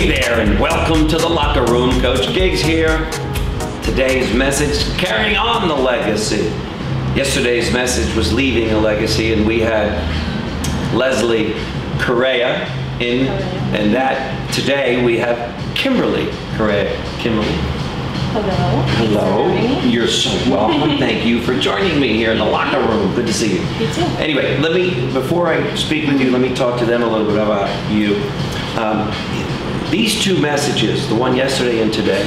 Hey there, and welcome to the Locker Room. Coach Giggs here. Today's message, carrying on the legacy. Yesterday's message was leaving a legacy, and we had Leslie Correa in, and that today we have Kimberly Correa. Kimberly. Hello. Hello. You're so welcome. Thank you for joining me here in the locker room. Good to see you. You too. Anyway, before I speak with you, let me talk to them a little bit about you. These two messages, the one yesterday and today,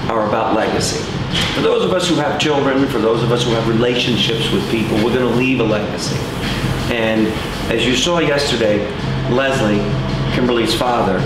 are about legacy. For those of us who have children, for those of us who have relationships with people, we're going to leave a legacy. And as you saw yesterday, Leslie, Kimberly's father,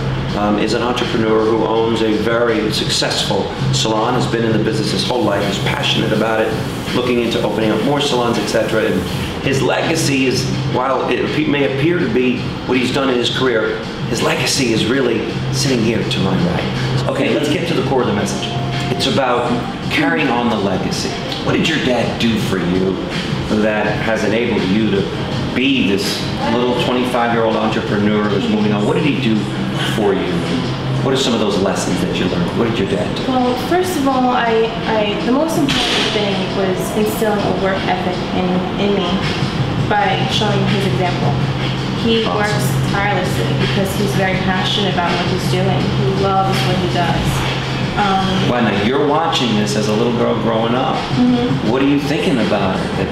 is an entrepreneur who owns a very successful salon, has been in the business his whole life, is passionate about it, looking into opening up more salons, etc. And his legacy is, while it may appear to be what he's done in his career, his legacy is really sitting here to my right. Okay, let's get to the core of the message. It's about carrying on the legacy. What did your dad do for you that has enabled you to be this little 25-year-old entrepreneur who's moving on? What did he do for you? What are some of those lessons that you learned? What did your dad do? Well, first of all, the most important thing was instilling a work ethic in me by showing his example. He works tirelessly because he's very passionate about what he's doing. He loves what he does. Well, now you're watching this as a little girl growing up. Mm-hmm. What are you thinking about it?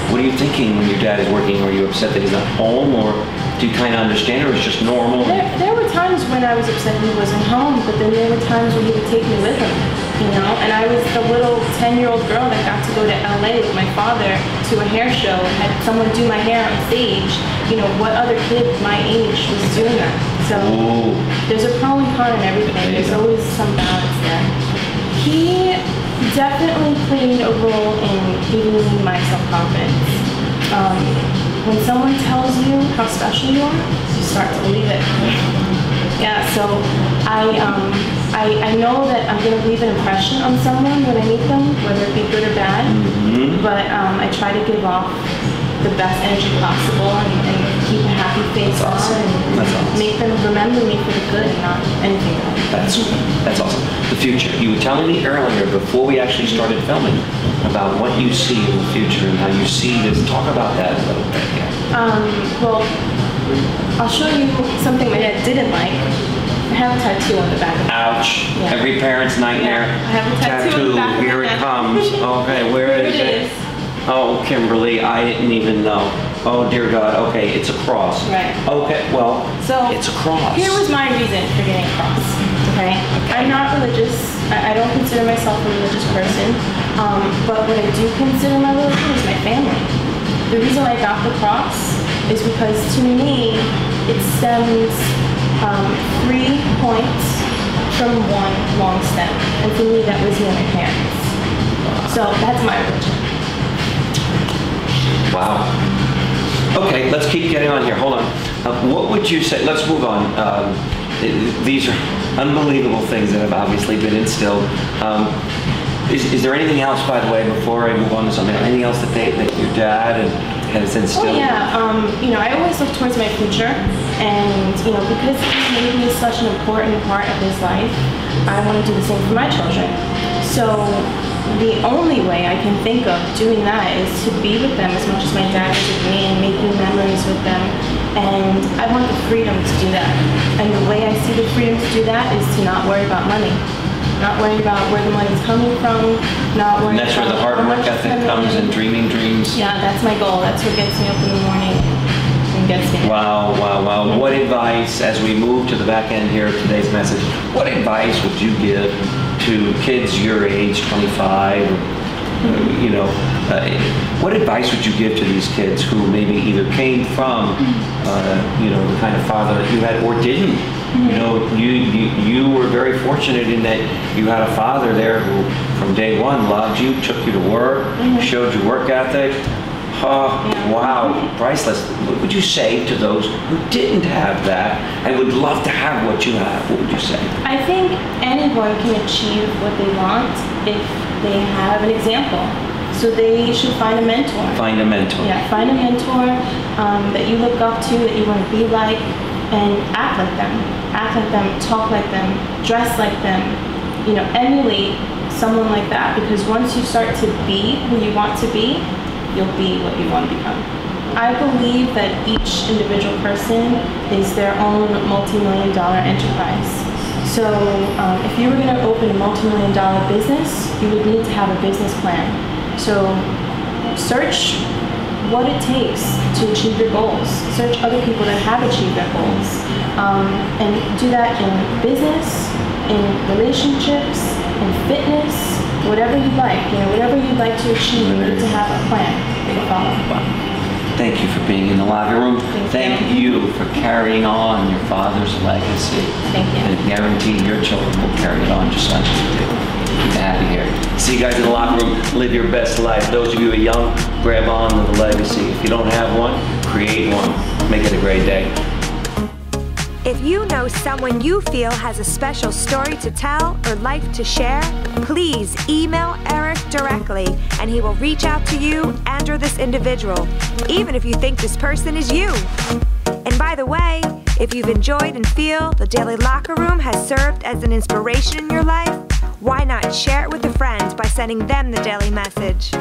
What are you thinking when your dad is working? Are you upset that he's not home, or do you kind of understand, or it's just normal? There were times when I was upset he wasn't home, but then there were times when he would take me with him, you know? And I was the little 10-year-old girl that got to go to LA with my father to a hair show and had someone do my hair on stage. You know, what other kid my age was doing that? So there's a pro and con in everything. There's always some balance there. He definitely played a role in giving me my self-confidence. When someone tells you how special you are, you start to believe it. Yeah, so I know that I'm going to leave an impression on someone when I meet them, whether it be good or bad, but I try to give off the best energy possible and keep a happy face on and make them remember me for the good and not anything else. That's awesome. The future. You were telling me earlier, before we actually started filming, about what you see in the future and how you see this. Talk about that a little bit. Well, I'll show you something my dad didn't like. I have a tattoo on the back of it. Ouch. Yeah. Every parent's nightmare. Yeah, I have a tattoo on the back of Here it comes. Okay, where is it? Oh, Kimberly, I didn't even know. Oh, dear God. Okay, it's a cross. Right. Okay, well, so it's a cross. Here was my reason for getting a cross. Okay? I'm not religious. I don't consider myself a religious person. But what I do consider my religion is my family. The reason I got the cross is because to me, it stems 3 points from one long stem. And for me, that was me and my parents. So that's my religion. Wow. Okay, let's keep getting on here. Hold on. What would you say? Let's move on. These are unbelievable things that have obviously been instilled. Is there anything else, by the way, before I move on to something? Anything else that your dad has instilled? Oh yeah. You know, I always look towards my future, and you know, because he made me such an important part of his life, I want to do the same for my children. So the only way I can think of doing that is to be with them as much as my dad is with me and making memories with them. And I want the freedom to do that. And the way I see the freedom to do that is to not worry about money. Not worry about where the money's coming from. Not worry about. And that's where the hard work ethic comes and dreaming dreams. Yeah, that's my goal. That's what gets me up in the morning and gets me. Wow, wow, wow. Mm-hmm. What advice, as we move to the back end here of today's message, what advice would you give to kids your age, 25, you know, what advice would you give to these kids who maybe either came from, you know, the kind of father that you had or didn't? You know, you were very fortunate in that you had a father there who, from day one, loved you, took you to work, showed you work ethic. Oh, wow, priceless. What would you say to those who didn't have that and would love to have what you have? What would you say? I think anyone can achieve what they want if they have an example. So they should find a mentor. Find a mentor. Yeah, find a mentor that you look up to, that you want to be like, and act like them, talk like them, dress like them, emulate someone like that, because once you start to be who you want to be, you'll be what you want to become. I believe that each individual person is their own multi-million-dollar enterprise. So if you were going to open a multi-million-dollar business, you would need to have a business plan. So search what it takes to achieve your goals. Search other people that have achieved their goals. And do that in business, in relationships, in fitness, whatever you like. Whatever you'd like to achieve, you need to have a plan to follow. Thank you for being in the locker room. Thank you for carrying on your father's legacy. Thank you. And guarantee your children will carry it on just like you did. Keep happy here. See you guys in the locker room. Live your best life. Those of you who are young, grab on to the legacy. If you don't have one, create one. Make it a great day. If you know someone you feel has a special story to tell or life to share, please email Eric directly and he will reach out to you and or this individual, even if you think this person is you. And by the way, if you've enjoyed and feel the Daily Locker Room has served as an inspiration in your life, why not share it with a friend by sending them the daily message?